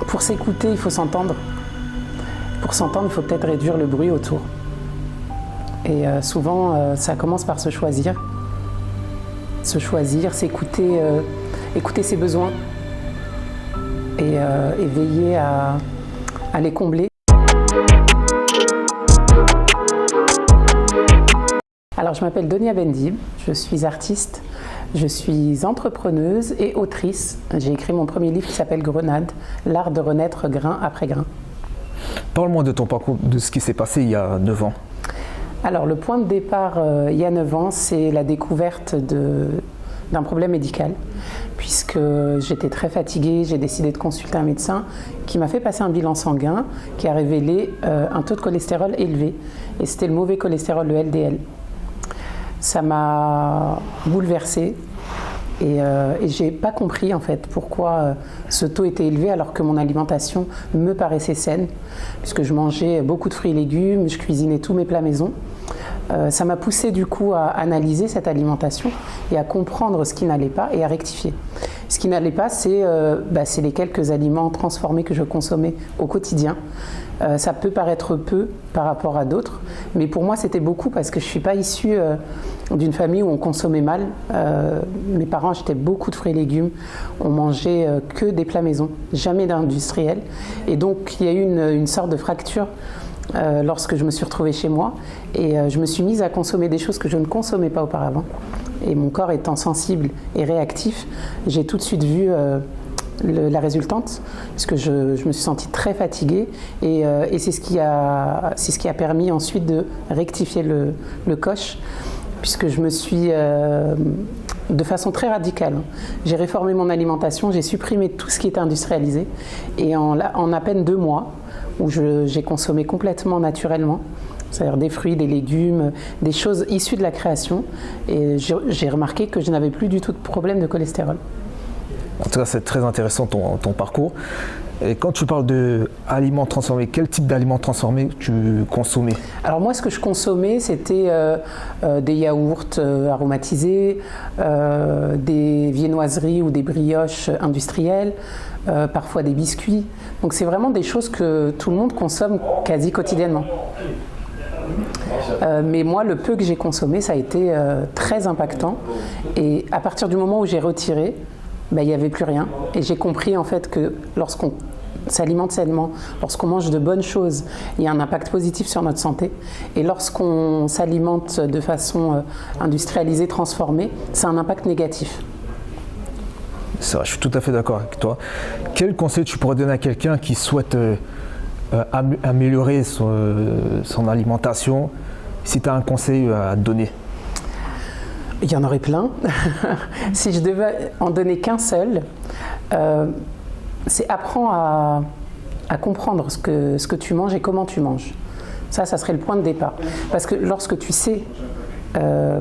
Pour s'écouter, il faut s'entendre. Pour s'entendre, il faut peut-être réduire le bruit autour. Et souvent, ça commence par se choisir. Se choisir, s'écouter, écouter ses besoins et veiller à les combler. Alors, je m'appelle Donia Bendib, je suis artiste, je suis entrepreneuse et autrice. J'ai écrit mon premier livre qui s'appelle Grenade, l'art de renaître grain après grain. Parle-moi de ton parcours, de ce qui s'est passé il y a 9 ans. Alors, le point de départ, il y a 9 ans, c'est la découverte d'un problème médical, puisque j'étais très fatiguée, j'ai décidé de consulter un médecin qui m'a fait passer un bilan sanguin qui a révélé un taux de cholestérol élevé, et c'était le mauvais cholestérol, le LDL. Ça m'a bouleversée et j'ai pas compris en fait pourquoi ce taux était élevé alors que mon alimentation me paraissait saine, puisque je mangeais beaucoup de fruits et légumes, je cuisinais tous mes plats maison. Ça m'a poussée du coup à analyser cette alimentation et à comprendre ce qui n'allait pas et à rectifier. Ce qui n'allait pas, c'est les quelques aliments transformés que je consommais au quotidien. Ça peut paraître peu par rapport à d'autres, mais pour moi c'était beaucoup parce que je ne suis pas issue d'une famille où on consommait mal. Mes parents achetaient beaucoup de fruits et légumes, on mangeait que des plats maison, jamais d'industriel. Et donc il y a eu une sorte de fracture lorsque je me suis retrouvée chez moi et je me suis mise à consommer des choses que je ne consommais pas auparavant. Et mon corps étant sensible et réactif, j'ai tout de suite vu la résultante, parce que je me suis sentie très fatiguée et c'est ce qui a permis ensuite de rectifier le coche, puisque je me suis de façon très radicale, j'ai réformé mon alimentation, j'ai supprimé tout ce qui était industrialisé et en à peine 2 mois où j'ai consommé complètement naturellement, c'est-à-dire des fruits, des légumes, des choses issues de la création, et j'ai remarqué que je n'avais plus du tout de problème de cholestérol. En tout cas, c'est très intéressant ton parcours. Et quand tu parles d'aliments transformés, quel type d'aliments transformés tu consommais? Alors moi, ce que je consommais, c'était des yaourts aromatisés, des viennoiseries ou des brioches industrielles, parfois des biscuits. Donc c'est vraiment des choses que tout le monde consomme quasi quotidiennement. Mais moi, le peu que j'ai consommé, ça a été très impactant. Et à partir du moment où j'ai retiré, il n'y avait plus rien. Et j'ai compris en fait que lorsqu'on s'alimente sainement, lorsqu'on mange de bonnes choses, il y a un impact positif sur notre santé. Et lorsqu'on s'alimente de façon industrialisée, transformée, c'est un impact négatif. C'est vrai, je suis tout à fait d'accord avec toi. Quel conseil tu pourrais donner à quelqu'un qui souhaite améliorer son alimentation, si tu as un conseil à donner? Il y en aurait plein. Si je devais en donner qu'un seul, c'est apprends à comprendre ce que tu manges et comment tu manges. Ça serait le point de départ. Parce que lorsque tu sais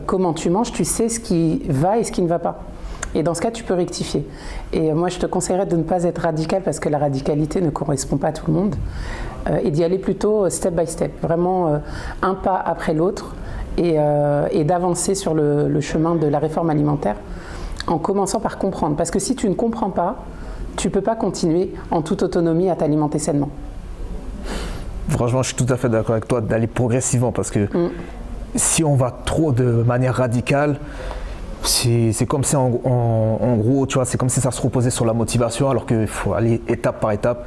comment tu manges, tu sais ce qui va et ce qui ne va pas. Et dans ce cas, tu peux rectifier. Et moi, je te conseillerais de ne pas être radical parce que la radicalité ne correspond pas à tout le monde. Et d'y aller plutôt step by step, vraiment un pas après l'autre. Et d'avancer sur le chemin de la réforme alimentaire en commençant par comprendre. Parce que si tu ne comprends pas, tu ne peux pas continuer en toute autonomie à t'alimenter sainement. Franchement, je suis tout à fait d'accord avec toi d'aller progressivement parce que si on va trop de manière radicale, c'est comme si en gros, tu vois, c'est comme si ça se reposait sur la motivation alors qu'il faut aller étape par étape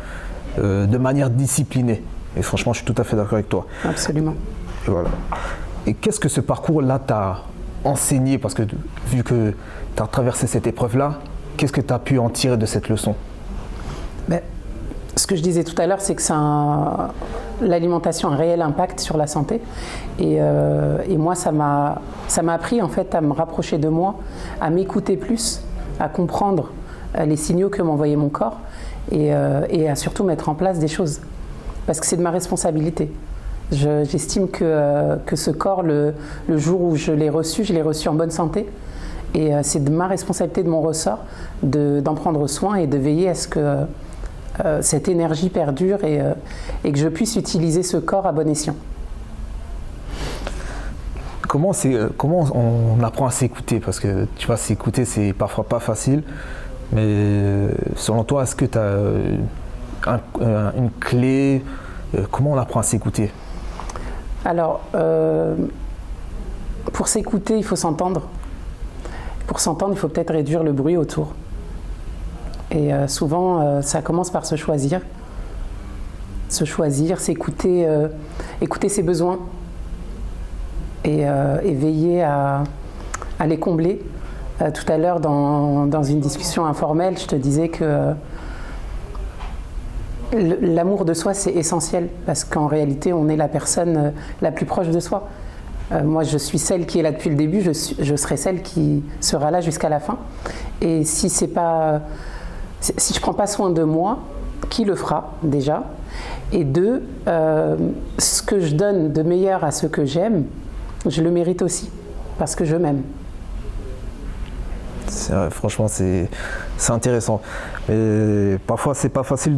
de manière disciplinée. Et franchement, je suis tout à fait d'accord avec toi. Absolument. Et voilà. Et qu'est-ce que ce parcours-là t'a enseigné? Parce que vu que tu as traversé cette épreuve-là, qu'est-ce que tu as pu en tirer de cette leçon? Ce que je disais tout à l'heure, c'est que l'alimentation a un réel impact sur la santé. Et moi, ça m'a appris en fait à me rapprocher de moi, à m'écouter plus, à comprendre les signaux que m'envoyait mon corps et à surtout mettre en place des choses. Parce que c'est de ma responsabilité. J'estime que ce corps, le jour où je l'ai reçu en bonne santé. Et c'est de ma responsabilité, de mon ressort, d'en prendre soin et de veiller à ce que cette énergie perdure et que je puisse utiliser ce corps à bon escient. Comment on apprend à s'écouter? Parce que tu vois, s'écouter, c'est parfois pas facile. Mais selon toi, est-ce que tu as une clé? Comment on apprend à s'écouter? Alors, pour s'écouter, il faut s'entendre. Pour s'entendre, il faut peut-être réduire le bruit autour. Et souvent, ça commence par se choisir. Se choisir, s'écouter, écouter ses besoins et veiller à les combler. Tout à l'heure, dans une discussion informelle, je te disais que l'amour de soi, c'est essentiel parce qu'en réalité, on est la personne la plus proche de soi. Moi, je suis celle qui est là depuis le début, je serai celle qui sera là jusqu'à la fin. Et si je ne prends pas soin de moi, qui le fera déjà? Et deux, ce que je donne de meilleur à ceux que j'aime, je le mérite aussi, parce que je m'aime. Franchement, c'est intéressant. Mais parfois, c'est pas facile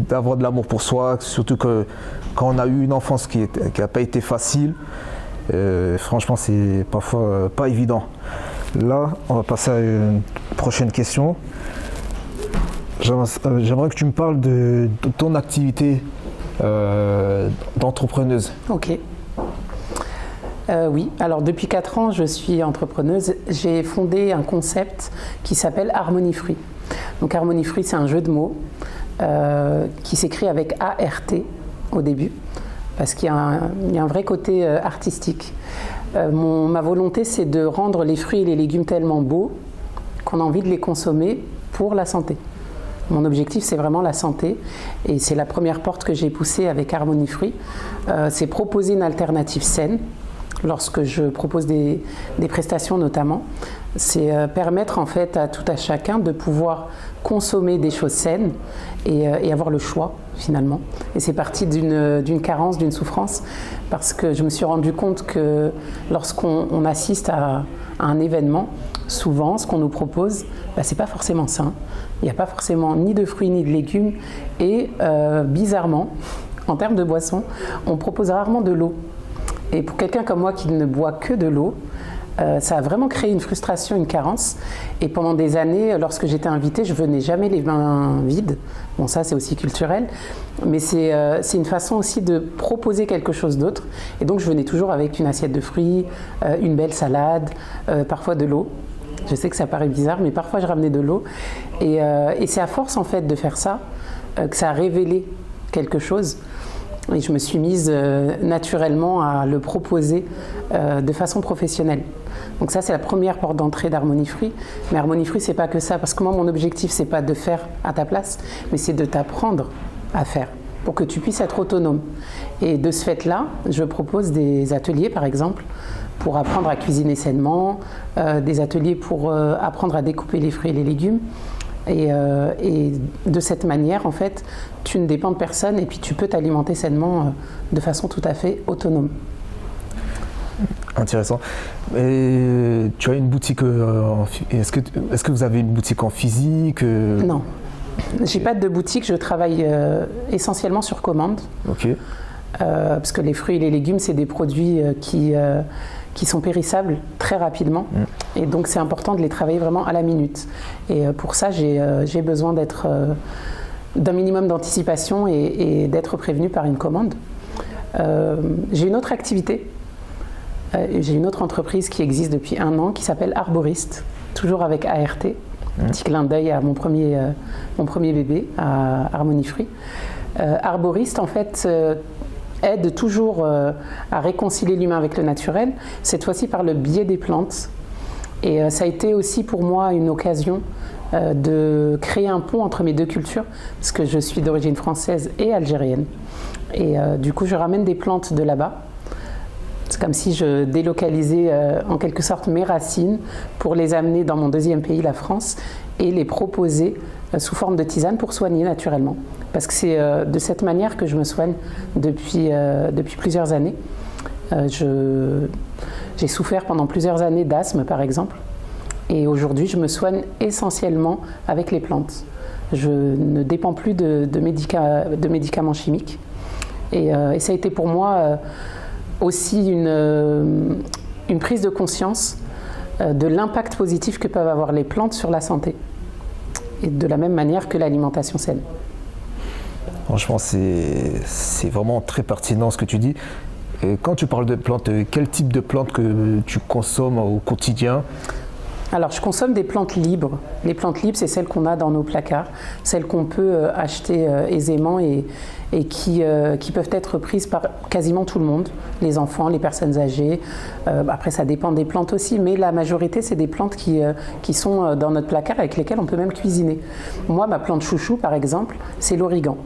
d'avoir de l'amour pour soi, surtout que quand on a eu une enfance qui n'a pas été facile. Franchement, c'est parfois pas évident. Là, on va passer à une prochaine question. J'aimerais que tu me parles de ton activité d'entrepreneuse. Ok. Oui, alors depuis 4 ans, je suis entrepreneuse. J'ai fondé un concept qui s'appelle Harmony Fruit. Donc Harmony Fruit, c'est un jeu de mots qui s'écrit avec A-R-T au début, parce qu'il y a un vrai côté artistique. Ma volonté, c'est de rendre les fruits et les légumes tellement beaux qu'on a envie de les consommer pour la santé. Mon objectif, c'est vraiment la santé, et c'est la première porte que j'ai poussée avec Harmony Fruit. C'est proposer une alternative saine, lorsque je propose des prestations notamment. C'est permettre en fait à tout à chacun de pouvoir consommer des choses saines et avoir le choix finalement. Et c'est parti d'une carence, d'une souffrance, parce que je me suis rendu compte que lorsqu'on assiste à un événement, souvent ce qu'on nous propose, c'est pas forcément sain. Il n'y a pas forcément ni de fruits ni de légumes, et bizarrement, en termes de boissons, on propose rarement de l'eau. Et pour quelqu'un comme moi qui ne boit que de l'eau, ça a vraiment créé une frustration, une carence. Et pendant des années, lorsque j'étais invitée, je venais jamais les mains vides. Bon, ça c'est aussi culturel, mais c'est une façon aussi de proposer quelque chose d'autre. Et donc je venais toujours avec une assiette de fruits, une belle salade, parfois de l'eau. Je sais que ça paraît bizarre, mais parfois je ramenais de l'eau. Et c'est à force en fait de faire ça que ça a révélé quelque chose. Et je me suis mise naturellement à le proposer de façon professionnelle. Donc ça, c'est la première porte d'entrée d'Harmony Fruit. Mais Harmony Fruit, c'est pas que ça, parce que moi, mon objectif, c'est pas de faire à ta place, mais c'est de t'apprendre à faire, pour que tu puisses être autonome. Et de ce fait-là, je propose des ateliers, par exemple, pour apprendre à cuisiner sainement, des ateliers pour apprendre à découper les fruits et les légumes. Et de cette manière, en fait, tu ne dépends de personne et puis tu peux t'alimenter sainement de façon tout à fait autonome. Intéressant. Et tu as une boutique est-ce que vous avez une boutique en physique? Non, j'ai pas de boutique. Je travaille essentiellement sur commande. Ok. Parce que les fruits et les légumes, c'est des produits qui sont périssables très rapidement. Et donc c'est important de les travailler vraiment à la minute. Et pour ça, j'ai besoin d'un minimum d'anticipation et d'être prévenu par une commande. J'ai une autre activité. J'ai une autre entreprise qui existe depuis 1 an qui s'appelle Arboriste, toujours avec ART. Petit clin d'œil à mon premier bébé, à Harmony Fruit. Arboriste, en fait, aide toujours à réconcilier l'humain avec le naturel, cette fois-ci par le biais des plantes. Et ça a été aussi pour moi une occasion de créer un pont entre mes 2 cultures, parce que je suis d'origine française et algérienne. Et du coup, je ramène des plantes de là-bas. C'est comme si je délocalisais en quelque sorte mes racines pour les amener dans mon 2e pays, la France, et les proposer sous forme de tisane pour soigner naturellement. Parce que c'est de cette manière que je me soigne depuis plusieurs années. J'ai souffert pendant plusieurs années d'asthme, par exemple. Et aujourd'hui, je me soigne essentiellement avec les plantes. Je ne dépends plus de médicaments chimiques. Et ça a été pour moi aussi une prise de conscience de l'impact positif que peuvent avoir les plantes sur la santé. Et de la même manière que l'alimentation saine. Franchement, c'est vraiment très pertinent ce que tu dis. Et quand tu parles de plantes, quel type de plantes que tu consommes au quotidien? Alors, je consomme des plantes libres. Les plantes libres, c'est celles qu'on a dans nos placards, celles qu'on peut acheter aisément et qui peuvent être prises par quasiment tout le monde, les enfants, les personnes âgées. Après, ça dépend des plantes aussi, mais la majorité, c'est des plantes qui sont dans notre placard avec lesquelles on peut même cuisiner. Moi, ma plante chouchou, par exemple, c'est l'origan.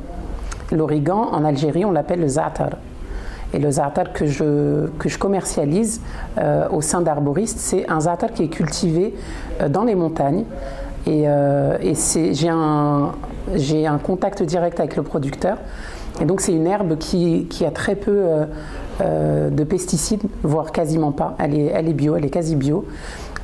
L'origan, en Algérie, on l'appelle le za'atar. Et le za'atar que je commercialise au sein d'Arboriste, c'est un za'atar qui est cultivé dans les montagnes. Et j'ai un contact direct avec le producteur. Et donc c'est une herbe qui a très peu de pesticides, voire quasiment pas. Elle est bio, elle est quasi bio.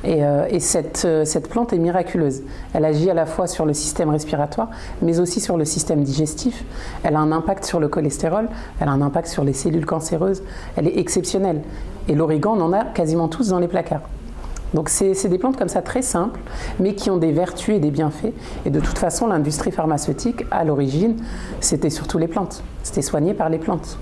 Et cette plante est miraculeuse. Elle agit à la fois sur le système respiratoire, mais aussi sur le système digestif. Elle a un impact sur le cholestérol, elle a un impact sur les cellules cancéreuses. Elle est exceptionnelle. Et l'origan, on en a quasiment tous dans les placards. Donc c'est des plantes comme ça très simples, mais qui ont des vertus et des bienfaits. Et de toute façon, l'industrie pharmaceutique, à l'origine, c'était surtout les plantes. C'était soigné par les plantes.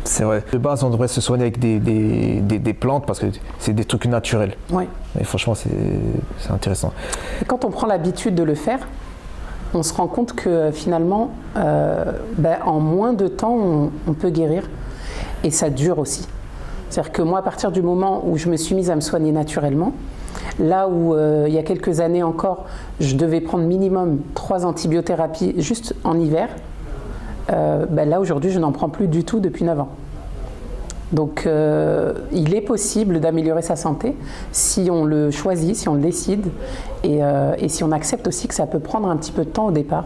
C'est vrai. De base, on devrait se soigner avec des plantes parce que c'est des trucs naturels. Oui. Et franchement, c'est intéressant. Et quand on prend l'habitude de le faire, on se rend compte que finalement, en moins de temps, on peut guérir. Et ça dure aussi. C'est-à-dire que moi, à partir du moment où je me suis mise à me soigner naturellement, là où il y a quelques années encore, je devais prendre minimum 3 antibiothérapies juste en hiver, là aujourd'hui je n'en prends plus du tout depuis 9 ans. Donc il est possible d'améliorer sa santé si on le choisit, si on le décide et si on accepte aussi que ça peut prendre un petit peu de temps au départ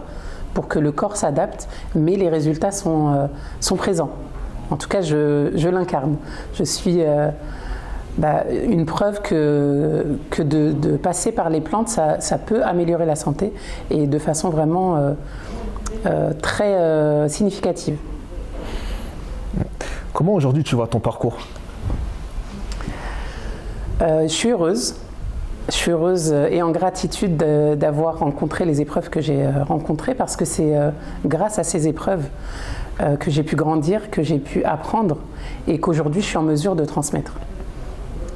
pour que le corps s'adapte, mais les résultats sont présents. En tout cas, je l'incarne. Je suis une preuve que de passer par les plantes, ça peut améliorer la santé et de façon vraiment très significative. Comment aujourd'hui tu vois ton parcours? Je suis heureuse. Je suis heureuse et en gratitude d'avoir rencontré les épreuves que j'ai rencontrées parce que c'est grâce à ces épreuves que j'ai pu grandir, que j'ai pu apprendre et qu'aujourd'hui je suis en mesure de transmettre.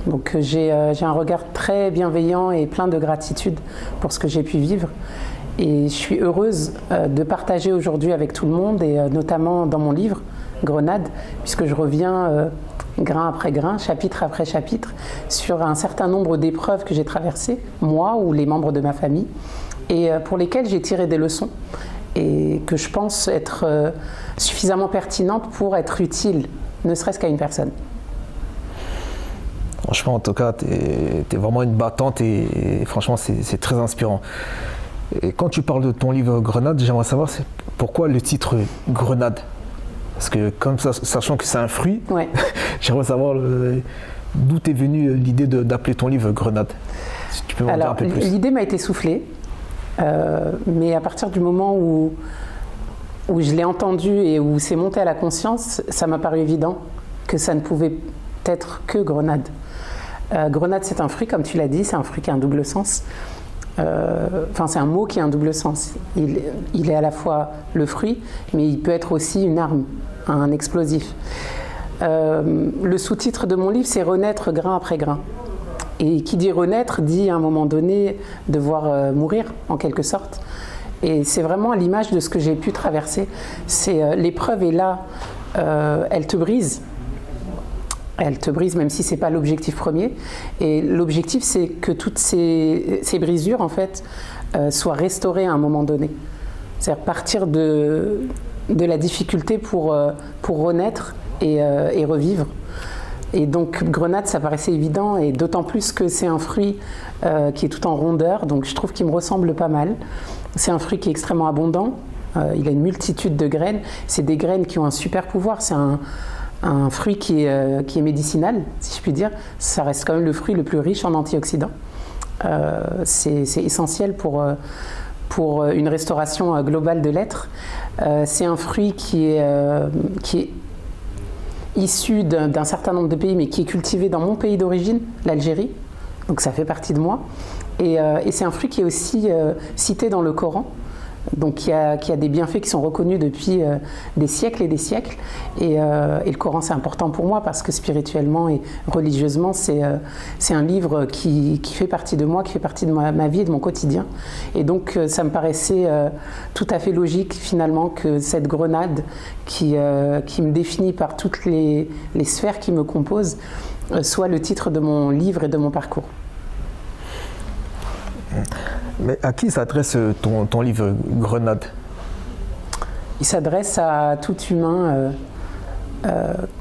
Donc j'ai un regard très bienveillant et plein de gratitude pour ce que j'ai pu vivre et je suis heureuse de partager aujourd'hui avec tout le monde et notamment dans mon livre Grenade, puisque je reviens grain après grain, chapitre après chapitre sur un certain nombre d'épreuves que j'ai traversées, moi ou les membres de ma famille, et pour lesquelles j'ai tiré des leçons et que je pense être suffisamment pertinente pour être utile, ne serait-ce qu'à une personne. Franchement, en tout cas, tu es vraiment une battante et franchement, c'est très inspirant. Et quand tu parles de ton livre Grenade, j'aimerais savoir pourquoi le titre Grenade? Parce que comme ça, sachant que c'est un fruit, ouais. J'aimerais savoir d'où t'es venue l'idée d'appeler ton livre Grenade. Si tu peux m'en dire un peu plus. L'idée m'a été soufflée, mais à partir du moment où je l'ai entendu et où c'est monté à la conscience, ça m'a paru évident que ça ne pouvait être que Grenade. Grenade, c'est un fruit, comme tu l'as dit, c'est un fruit qui a un double sens. C'est un mot qui a un double sens. Il est à la fois le fruit, mais il peut être aussi une arme, un explosif. Le sous-titre de mon livre, c'est Renaître grain après grain. Et qui dit renaître, dit à un moment donné devoir mourir, en quelque sorte. Et c'est vraiment à l'image de ce que j'ai pu traverser. L'épreuve est là, elle te brise. Elle te brise, même si ce n'est pas l'objectif premier. Et l'objectif, c'est que toutes ces brisures, en fait, soient restaurées à un moment donné. C'est-à-dire partir de la difficulté pour renaître et revivre. Et donc, Grenade, ça paraissait évident, et d'autant plus que c'est un fruit qui est tout en rondeur, donc je trouve qu'il me ressemble pas mal. C'est un fruit qui est extrêmement abondant. Il a une multitude de graines. C'est des graines qui ont un super pouvoir. C'est un fruit qui est médicinal, si je puis dire. Ça reste quand même le fruit le plus riche en antioxydants. C'est essentiel pour une restauration globale de l'être. C'est un fruit qui est issu d'un certain nombre de pays, mais qui est cultivé dans mon pays d'origine, l'Algérie. Donc ça fait partie de moi. Et c'est un fruit qui est aussi cité dans le Coran. Donc il y a des bienfaits qui sont reconnus depuis des siècles et des siècles. Et le Coran, c'est important pour moi parce que spirituellement et religieusement, c'est un livre qui fait partie de moi, qui fait partie de ma vie et de mon quotidien. Et donc ça me paraissait tout à fait logique finalement que cette grenade qui me définit par toutes les sphères qui me composent soit le titre de mon livre et de mon parcours. Mais à qui s'adresse ton livre Grenade ? Il s'adresse à tout humain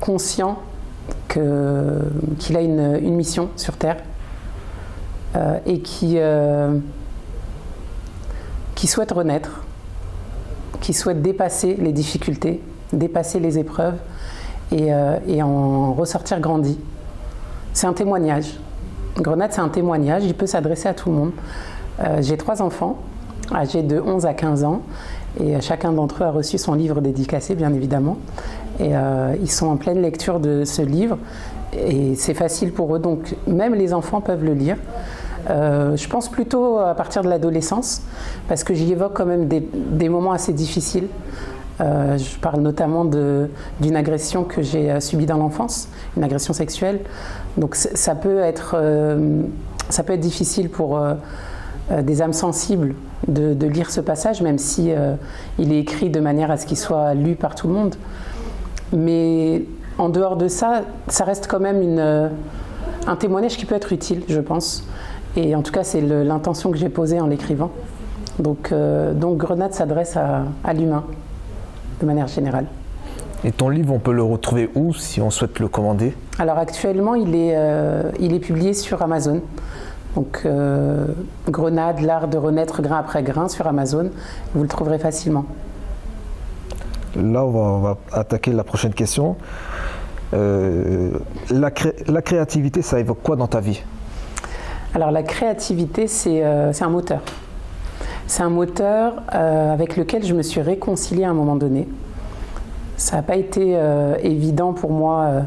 conscient qu'il a une mission sur Terre et qui souhaite renaître, qui souhaite dépasser les difficultés, dépasser les épreuves et en ressortir grandi. C'est un témoignage. Grenade, c'est un témoignage, il peut s'adresser à tout le monde. J'ai 3 enfants, âgés de 11 à 15 ans, et chacun d'entre eux a reçu son livre dédicacé, bien évidemment. Et ils sont en pleine lecture de ce livre, et c'est facile pour eux, donc même les enfants peuvent le lire. Je pense plutôt à partir de l'adolescence, parce que j'y évoque quand même des moments assez difficiles. Je parle notamment d'une agression que j'ai subie dans l'enfance, une agression sexuelle. Donc ça peut être difficile pour des âmes sensibles de lire ce passage, même si il est écrit de manière à ce qu'il soit lu par tout le monde. Mais en dehors de ça, ça reste quand même un témoignage qui peut être utile, je pense. Et en tout cas, c'est l'intention que j'ai posée en l'écrivant. Donc Grenade s'adresse à l'humain, de manière générale. Et ton livre, on peut le retrouver où, si on souhaite le commander ? Alors actuellement, il est publié sur Amazon. Donc Grenade, l'art de renaître grain après grain sur Amazon. Vous le trouverez facilement. Là, on va attaquer la prochaine question. La créativité, ça évoque quoi dans ta vie ? Alors la créativité, c'est un moteur. C'est un moteur avec lequel je me suis réconciliée à un moment donné. Ça n'a pas été évident pour moi,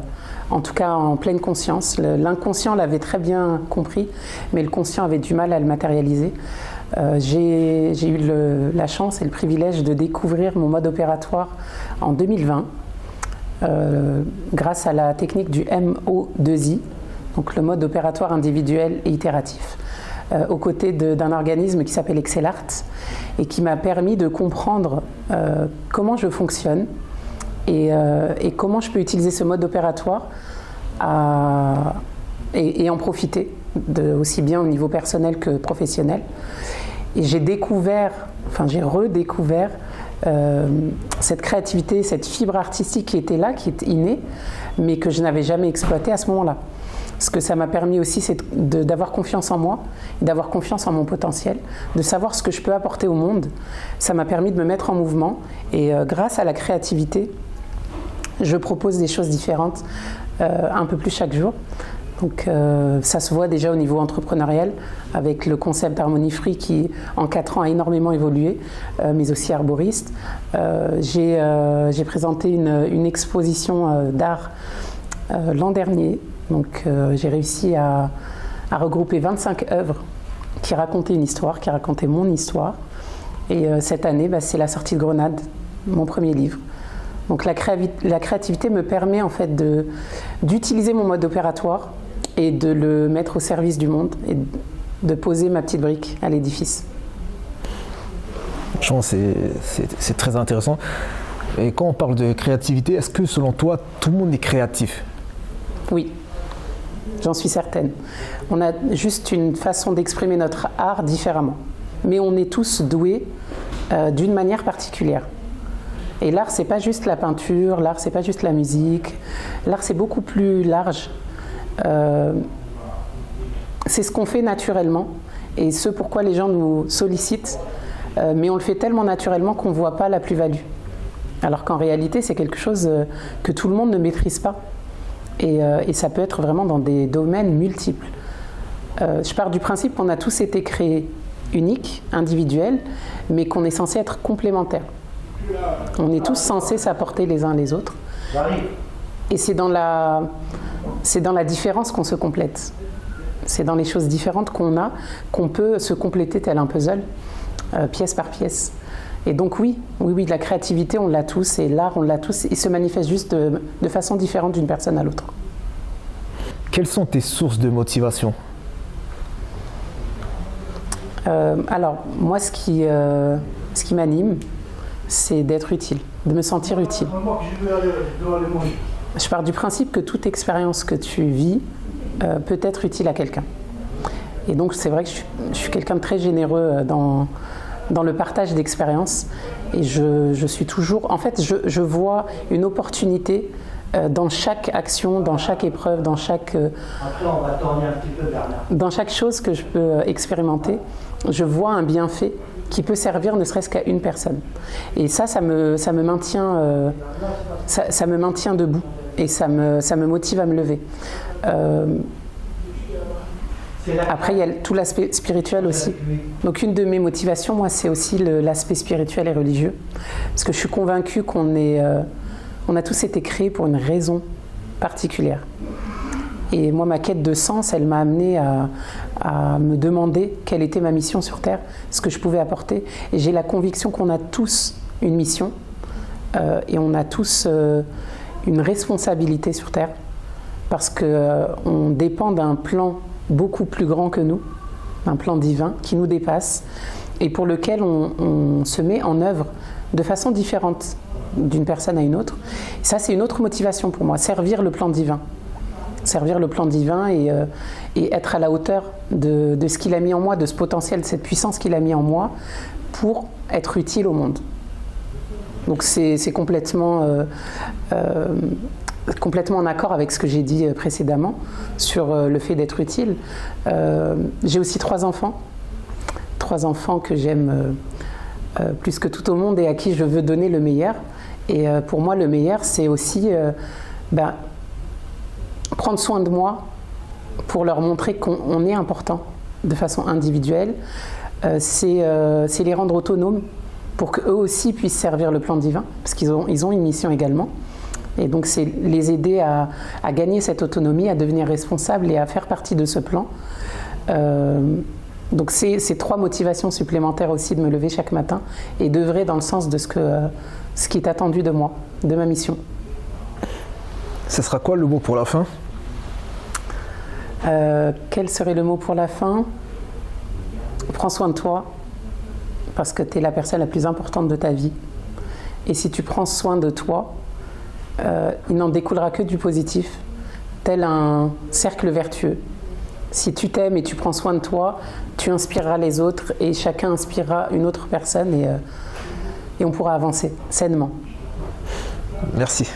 en tout cas en pleine conscience. L'inconscient l'avait très bien compris, mais le conscient avait du mal à le matérialiser. J'ai eu la chance et le privilège de découvrir mon mode opératoire en 2020 grâce à la technique du MO2I, donc le mode opératoire individuel et itératif, aux côtés d'un organisme qui s'appelle ExcelArt et qui m'a permis de comprendre comment je fonctionne et comment je peux utiliser ce mode opératoire et en profiter, aussi bien au niveau personnel que professionnel. Et j'ai redécouvert cette créativité, cette fibre artistique qui était là, qui est innée, mais que je n'avais jamais exploitée à ce moment-là. Ce que ça m'a permis aussi, c'est d'avoir confiance en moi, d'avoir confiance en mon potentiel, de savoir ce que je peux apporter au monde. Ça m'a permis de me mettre en mouvement et grâce à la créativité, je propose des choses différentes un peu plus chaque jour. Donc ça se voit déjà au niveau entrepreneurial avec le concept d'Harmonie Free qui en 4 ans a énormément évolué, mais aussi arboriste. J'ai présenté une exposition d'art l'an dernier. Donc j'ai réussi à regrouper 25 œuvres qui racontaient une histoire, qui racontaient mon histoire. Et cette année, c'est la sortie de Grenade, mon premier livre. Donc la créativité me permet en fait d'utiliser mon mode opératoire et de le mettre au service du monde et de poser ma petite brique à l'édifice. Je pense que c'est très intéressant. Et quand on parle de créativité, est-ce que selon toi, tout le monde est créatif ? Oui, j'en suis certaine. On a juste une façon d'exprimer notre art différemment. Mais on est tous doués d'une manière particulière. Et l'art, c'est pas juste la peinture, l'art, c'est pas juste la musique. L'art, c'est beaucoup plus large. C'est ce qu'on fait naturellement et ce pourquoi les gens nous sollicitent. Mais on le fait tellement naturellement qu'on ne voit pas la plus-value. Alors qu'en réalité, c'est quelque chose que tout le monde ne maîtrise pas. Et ça peut être vraiment dans des domaines multiples. Je pars du principe qu'on a tous été créés uniques, individuels, mais qu'on est censé être complémentaires. On est tous censés s'apporter les uns les autres. Et c'est dans la différence qu'on se complète. C'est dans les choses différentes qu'on peut se compléter tel un puzzle, pièce par pièce. Et donc oui, la créativité, on l'a tous, et l'art, on l'a tous. Il se manifeste juste de façon différente d'une personne à l'autre. Quelles sont tes sources de motivation? Alors, moi, ce qui m'anime, c'est d'être utile, de me sentir utile. Je pars du principe que toute expérience que tu vis peut être utile à quelqu'un. Et donc, c'est vrai que je suis quelqu'un de très généreux dans le partage d'expériences. Et je suis toujours... En fait, je vois une opportunité dans chaque action, dans chaque épreuve, dans chaque chose que je peux expérimenter. Je vois un bienfait qui peut servir ne serait-ce qu'à une personne. Et ça me maintient, ça me maintient debout et ça me motive à me lever. Après, il y a tout l'aspect spirituel aussi. Donc une de mes motivations, moi, c'est aussi l'aspect spirituel et religieux. Parce que je suis convaincue qu'on a tous été créés pour une raison particulière. Et moi, ma quête de sens, elle m'a amenée à me demander quelle était ma mission sur Terre, ce que je pouvais apporter. Et j'ai la conviction qu'on a tous une mission et on a tous une responsabilité sur Terre parce qu'on dépend d'un plan beaucoup plus grand que nous, d'un plan divin qui nous dépasse et pour lequel on se met en œuvre de façon différente d'une personne à une autre. Et ça, c'est une autre motivation pour moi, servir le plan divin. Servir le plan divin et être à la hauteur de ce qu'il a mis en moi, de ce potentiel, de cette puissance qu'il a mis en moi pour être utile au monde. Donc c'est complètement en accord avec ce que j'ai dit précédemment sur le fait d'être utile. J'ai aussi 3 enfants que j'aime plus que tout au monde et à qui je veux donner le meilleur. Et pour moi, le meilleur, c'est aussi prendre soin de moi pour leur montrer qu'on est important de façon individuelle. C'est les rendre autonomes pour qu'eux aussi puissent servir le plan divin, parce qu'ils ont une mission également. Et donc, c'est les aider à gagner cette autonomie, à devenir responsables et à faire partie de ce plan. Donc, c'est 3 motivations supplémentaires aussi de me lever chaque matin et d'œuvrer dans le sens de ce qui est attendu de moi, de ma mission. Ce sera quoi le mot pour la fin? Quel serait le mot pour la fin? Prends soin de toi, parce que tu es la personne la plus importante de ta vie. Et si tu prends soin de toi, il n'en découlera que du positif, tel un cercle vertueux. Si tu t'aimes et tu prends soin de toi, tu inspireras les autres et chacun inspirera une autre personne et on pourra avancer sainement. Merci.